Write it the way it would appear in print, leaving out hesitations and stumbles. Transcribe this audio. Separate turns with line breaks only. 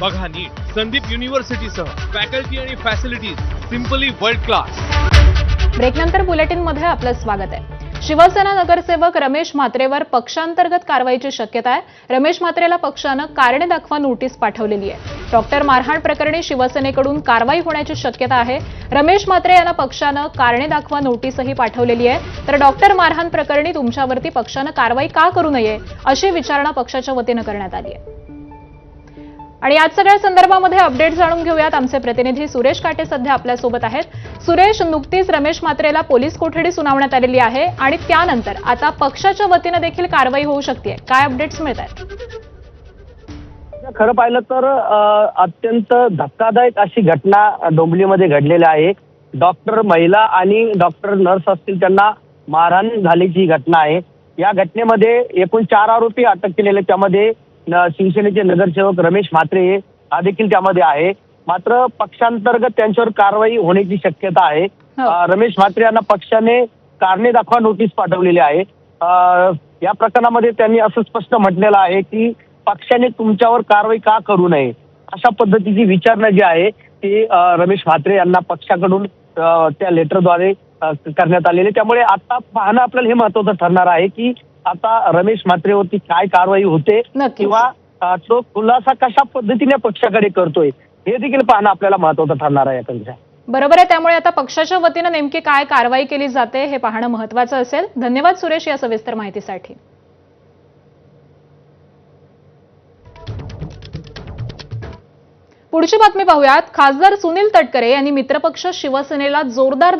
बघा नीट संदीप युनिव्हर्सिटीसह फॅकल्टी आणि facilities simply world class.
ब्रेकनंतर बुलेटिनमध्ये आपलं स्वागत आहे। शिवसेना नगरसेवक रमेश म्हात्रेवर पक्षांतर्गत कारवाईची शक्यता आहे। रमेश म्हात्रेला पक्षानं कारणे दाखवा नोटीस पाठवलेली आहे। डॉक्टर मारहाण प्रकरणी शिवसेनेकडून कारवाई होण्याची शक्यता आहे। रमेश म्हात्रे यांना पक्षानं कारणे दाखवा नोटीसही पाठवलेली आहे। तर डॉक्टर मारहाण प्रकरणी तुमच्यावरती पक्षानं कारवाई का करू नये अशी विचारणा पक्षाच्या वतीनं करण्यात आली आहे। आणि आज सगळ्या संदर्भामध्ये अपडेट जाणून घेऊयात। आमचे प्रतिनिधी सुरेश काटे सध्या आपल्यासोबत आहेत। सुरेश, नुकतीच रमेश म्हात्रेला पोलीस कोठडी सुनावण्यात आलेली आहे आणि त्यानंतर आता पक्षाच्या वतीनं देखील कारवाई होऊ शकते। काय अपडेट्स मिळत आहेत?
खरं पाहिलं तर अत्यंत धक्कादायक अशी घटना डोंबिवलीमध्ये घडलेली आहे। डॉक्टर महिला आणि डॉक्टर नर्स असतील त्यांना मारहाण झाल्याची घटना आहे। या घटनेमध्ये एकूण 4 आरोपी अटक केलेले, त्यामध्ये शिवसेनेचे नगरसेवक रमेश म्हात्रे हा देखील त्यामध्ये आहे। मात्र पक्षांतर्गत त्यांच्यावर कारवाई होण्याची शक्यता आहे। रमेश म्हात्रे यांना पक्षाने कारणे दाखवा नोटीस पाठवलेली आहे। या प्रकरणामध्ये त्यांनी असं स्पष्ट म्हटलेलं आहे की पक्षाने तुमच्यावर कारवाई का करू नये, अशा पद्धतीची विचारणा जी आहे ती रमेश म्हात्रे यांना पक्षाकडून त्या लेटरद्वारे करण्यात आलेली। त्यामुळे आता पाहणं आपल्याला हे महत्त्वाचं ठरणार आहे की आता रमेश म्हात्रेवरती काय कारवाई होते किंवा तो खुलासा कशा पद्धतीने पक्षाकडे करतोय हे देखील पाहणं आपल्याला महत्त्वाचं ठरणार आहे। याकडे
बरोबर आहे। त्यामुळे आता पक्षाच्या वतीनं नेमकी काय कारवाई केली जाते हे पाहणं महत्त्वाचं असेल। धन्यवाद सुरेश या सविस्तर माहितीसाठी। पुढची बातमी पाहूयात। खासदार सुनील तटकरे यांनी मित्रपक्ष शिवसेनेला जोरदार